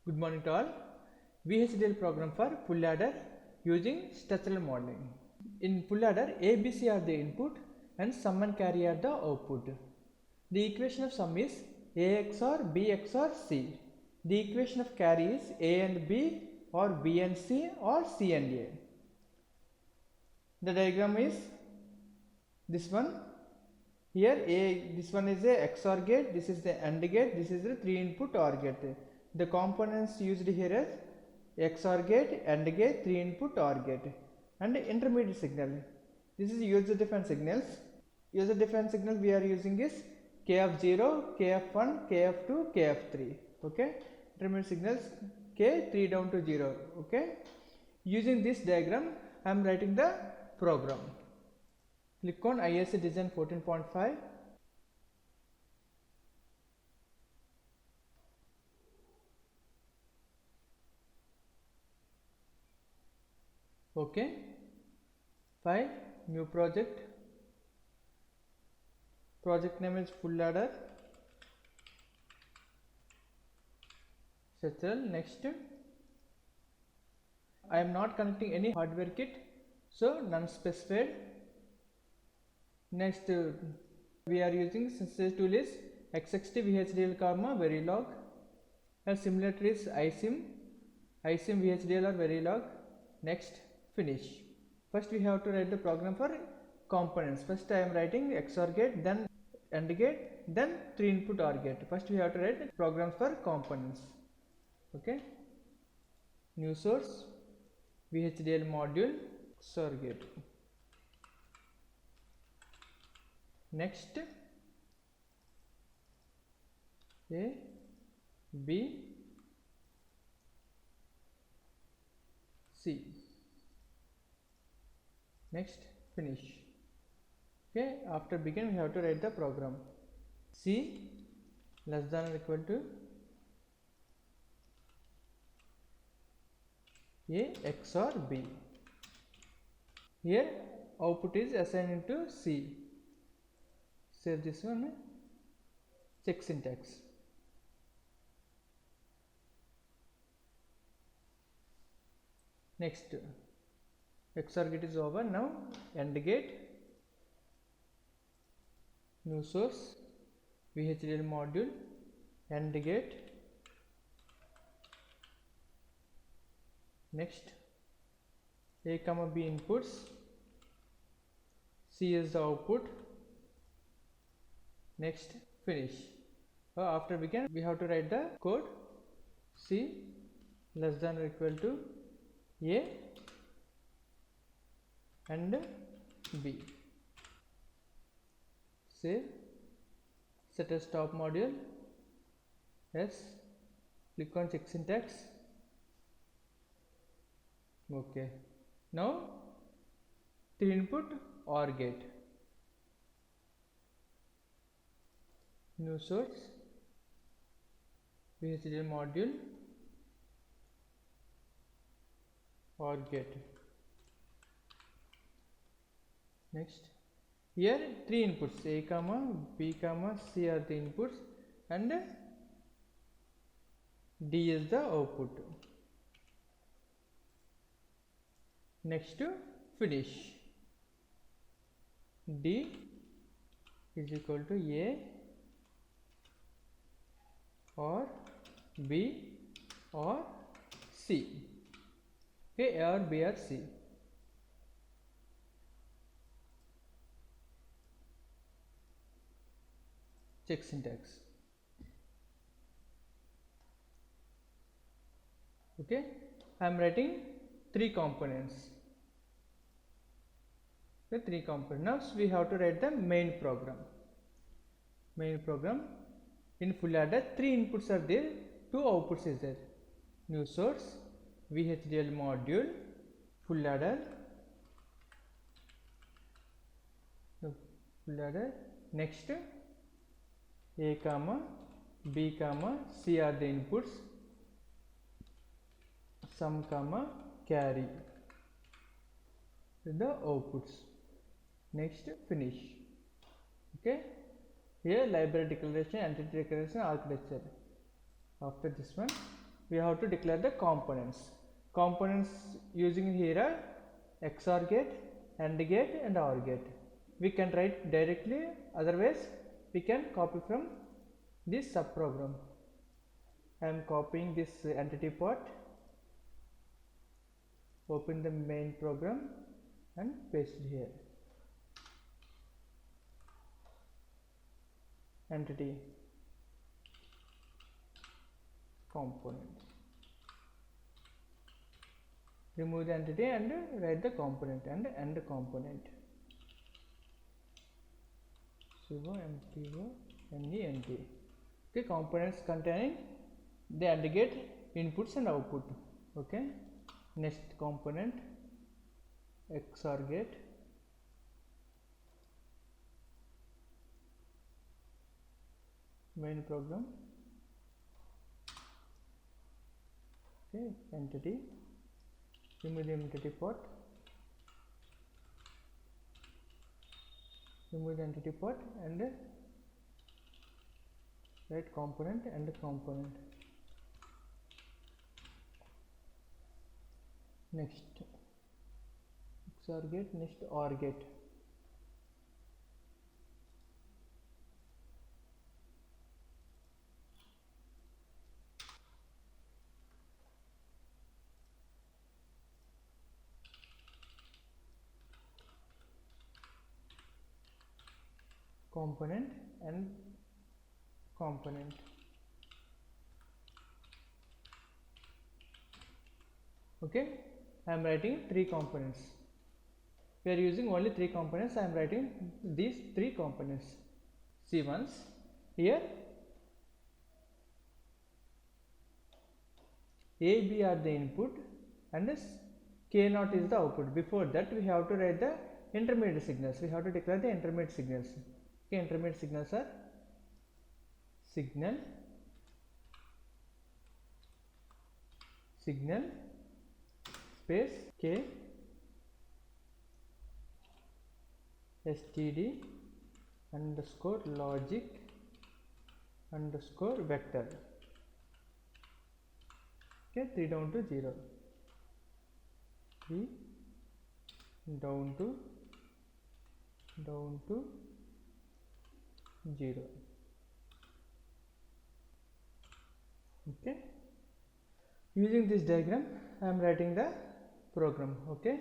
Good morning to all. VHDL program for full adder using structural modeling. In full adder, A, B, C are the input and sum and carry are the output. The equation of sum is A XOR B XOR C. The equation of carry is A and B or B and C or C and A. The diagram is this one. Here this one is a XOR gate, this is the AND gate, this is the 3 input OR gate. The components used here is XOR gate, AND gate, 3 input OR gate and intermediate signal. This is user defined signals. User defined signal we are using is K of 0, K of 1, K of 2, K of 3. Okay. Intermediate signals K 3 down to 0. Okay. Using this diagram I am writing the program. Click on ISA design 14.5. Okay. File, new project. Project name is full adder. Settle. Next. I am not connecting any hardware kit, so none specified. Next, we are using synthesis tool is XXT VHDL comma Verilog, and simulator is iSim VHDL or Verilog. Next, finish. First we have to write the program for components. First I am writing XOR gate, then AND gate, then 3 input OR gate. First we have to write programs for components. Okay. New source, VHDL module, XOR gate. Next, A, B, C. Next, finish. Okay, after begin we have to write the program. C less than or equal to A XOR B. Here output is assigned into C. Save this one. Check syntax. Next, XOR gate is over. Now AND gate, new source, VHDL module, AND gate. Next, A comma B inputs, C is the output. Next, finish. After begin we have to write the code. C less than or equal to A and B. Save. Set as stop module. Yes. Click on check syntax. Okay. Now 3 input OR gate. New source, VHDL module, OR gate. Next, here 3 inputs, A comma B comma C are the inputs and D is the output. Next, finish. D is equal to A or B or C. Okay, A or B or C. Check syntax. Okay, I am writing 3 components. The 3 components. Now we have to write the main program. Main program. In full adder, 3 inputs are there, 2 outputs is there. New source, VHDL module, full adder, Next, A comma B comma C are the inputs, sum comma carry the outputs. Next, finish. Okay. Here library declaration, entity declaration, architecture. After this one, we have to declare the components using here are XOR gate, AND gate and OR gate. We can write directly, otherwise we can copy from this subprogram. I am copying this entity part, open the main program and paste it here. Entity component, remove the entity and write the component and end component. Sudo mto nent. Okay, components containing the AND gate inputs and output. Okay, next component XOR gate, main program. Okay, entity, remove the entity part, remove the entity part and write component and component. Next XOR gate, next OR gate. Component and component. Okay, I am writing 3 components. We are using only 3 components. I am writing these 3 components. See once here A, B are the input and K0 is the output. Before that we have to write the intermediate signals. We have to declare the intermediate signals. Okay, intermediate signals are signal, signal space K, std underscore logic underscore vector. Okay, 3 down to 0, 3 down to 0. Okay, using this diagram I am writing the program. Okay,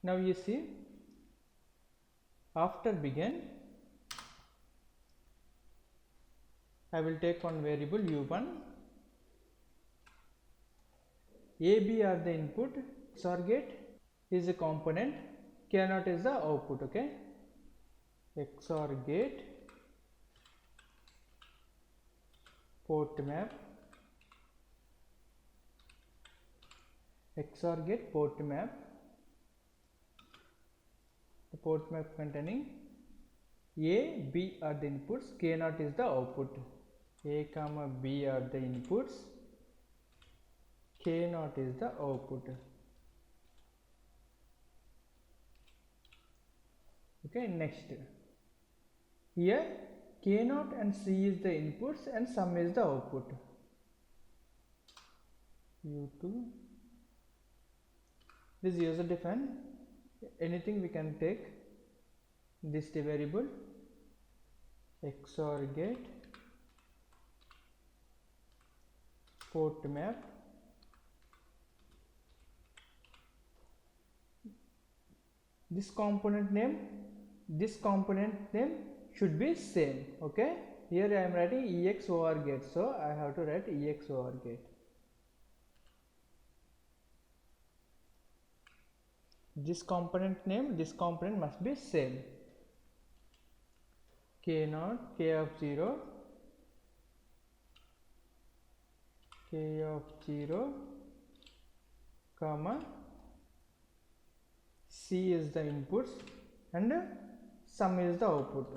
now you see after begin I will take one variable u1, A, B are the input, XOR gate is a component, K0 is the output. Okay, XOR gate port map, XOR gate port map, the port map containing A, B are the inputs, K0 is the output. A comma B are the inputs, K0 is the output. Okay, next here K0 and C is the inputs and sum is the output. U2, this user defined, anything we can take this variable XOR gate port map, this component name should be same. Okay, here I am writing EXOR gate, so I have to write EXOR gate. This component name, this component must be same. K0, K of 0, K of 0, comma C is the inputs and sum is the output.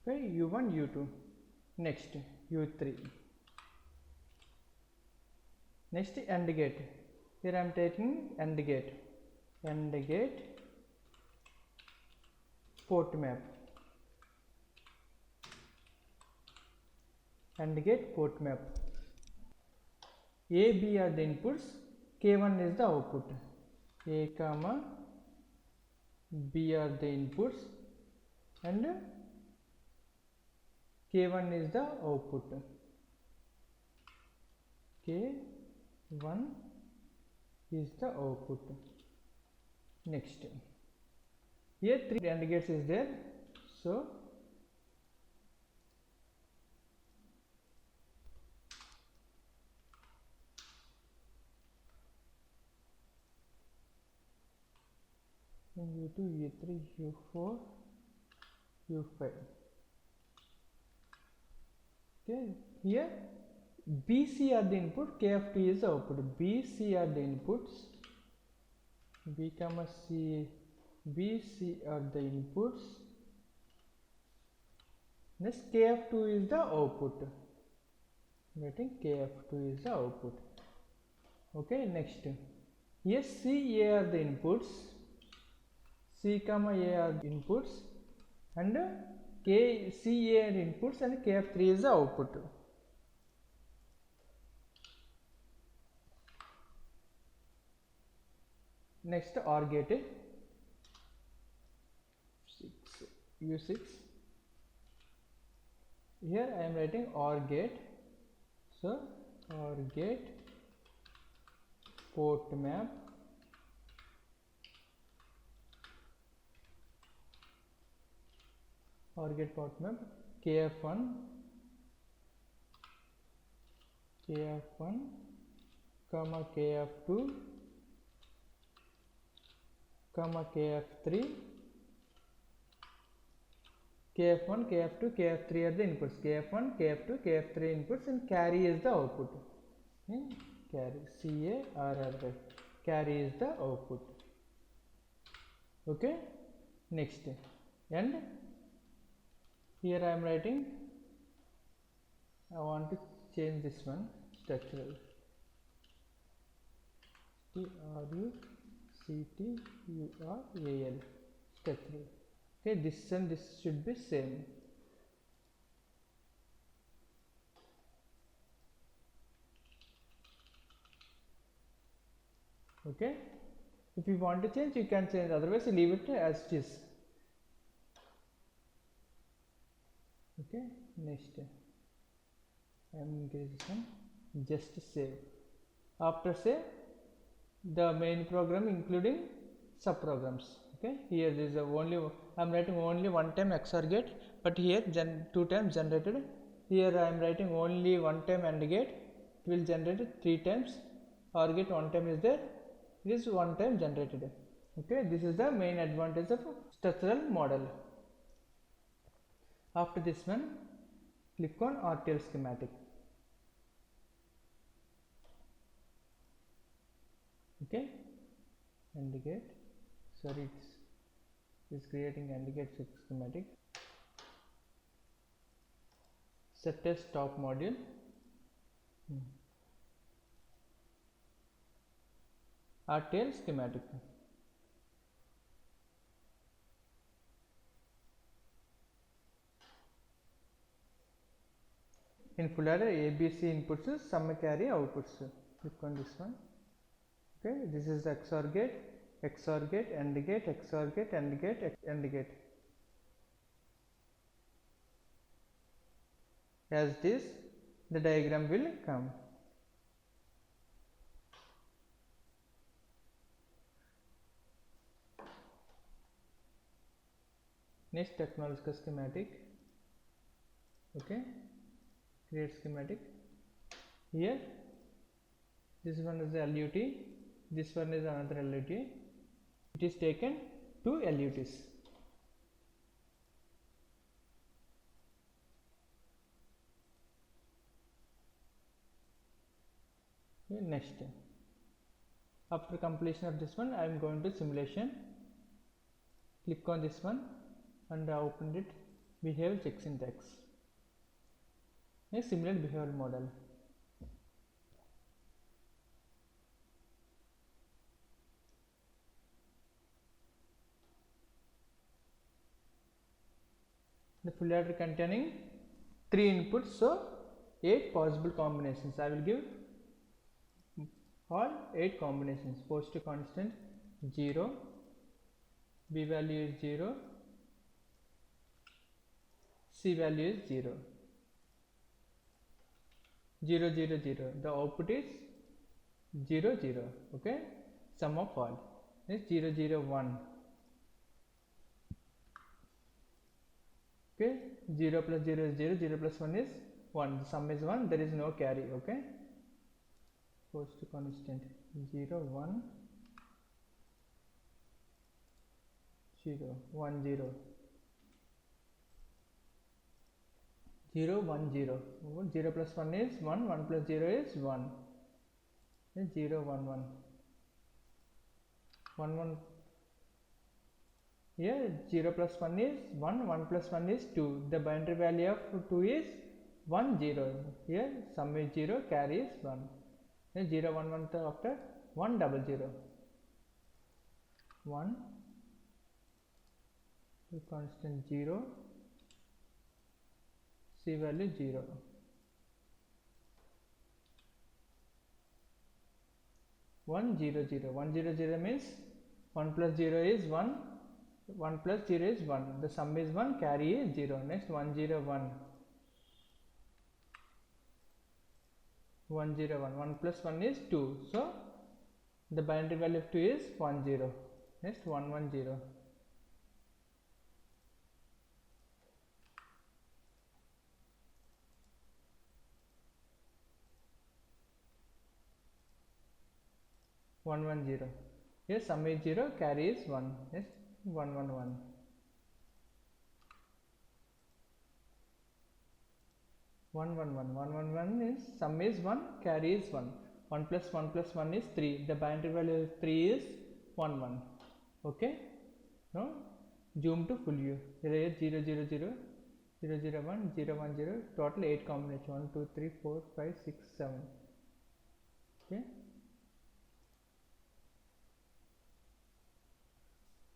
Okay, U1, U2. Next U3. Next AND gate. Here I am taking AND gate. AND gate port map. AND gate port map. A, B are the inputs, K1 is the output. A comma B are the inputs and K1 is the output. K1 is the output. Next, here 3 AND gates is there, so U2, U3, U4, U5. Okay, here BC are the input, KF2 is the output. BC are the inputs, B comma C, BC are the inputs. Next, KF2 is the output. Writing KF2 is the output. Okay, next, here C, A are the inputs, C comma A are the inputs, and K, C, A are inputs, and KF3 is the output. Next, OR gate, U6. Here I am writing OR gate. So OR gate port map KF1 comma KF2 comma KF3. KF1, KF2, KF3 are the inputs. KF1, KF2, KF3 inputs, and carry is the output. Carry, CARR, carry is the output. Okay, next, and here I am writing, I want to change this one, structural, TRUCTURAL, structural. Okay, this and this should be same. Okay, if you want to change, you can change, otherwise you leave it as it is. Okay, next, I am increasing this one, just save. After save, the main program including subprograms. Okay, here there is only, I am writing only one time XOR gate, but here 2 times generated. Here I am writing only one time AND gate, it will generate 3 times. OR gate 1 time is there, it is 1 time generated. Okay, this is the main advantage of structural model. After this one, click on RTL schematic. Okay, AND gate, sorry, it's creating AND gate schematic. Set as top module. RTL schematic. In full adder, ABC inputs, sum carry outputs. Click on this one. Okay, this is XOR gate, XOR gate, AND gate, XOR gate, AND gate, AND gate. As this, the diagram will come. Next, technological schematic. Okay, create schematic. Here, this one is the LUT, this one is another LUT. It is taken 2 LUTs. Okay, next, after completion of this one, I am going to simulation. Click on this one and open it. Behavior check syntax. Next, simulate behavioral model. The full adder containing 3 inputs, so 8 possible combinations. I will give all 8 combinations. Post constant 0, B value is 0, C value is 0, 0, 0, 0. The output is 0, 0. Okay, sum of all is 0, 0, 1. Okay, 0 plus 0 is 0, 0 plus 1 is 1. The sum is 1, there is no carry. Okay, post constant 0, 1, 0, 1, 0, 0, 1, 0. 0 plus 1 is 1, 1 plus 0 is 1. 0, 1, 1, 1, 1. Here 0 plus 1 is 1, 1 plus 1 is 2. The binary value of 2 is 1, 0. Here sum is 0, carry is 1. Then 0, 1, 1 after 1, 0, 0. 1, constant 0, C value 0. 1, 0, 0. 1, 0, 0 means 1 plus 0 is 1. 1 plus 0 is 1. The sum is 1, carry is 0. Next 1, 0, 1. 1, 0, 1. 1 plus 1 is 2. So the binary value of 2 is 1, 0. Next 1, 1, 0. 1, 1, 0. Here sum is 0, carry is 1. Yes, 1, 1, 1. 1, 1, 1. 1, 1, 1 is sum is 1, carry is 1. 1 plus 1 is 3. The binary value of 3 is 1, 1. Okay. Now zoom to full view. Here 0, 0, 0, 0, 0, 1, 0, 1, 0. Total 8 combinations. 1, 2, 3, 4, 5, 6, 7. Okay.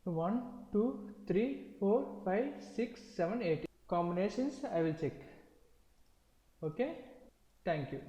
1, 2, 3, 4, 5, 6, 7, 8 combinations I will check. Okay, thank you.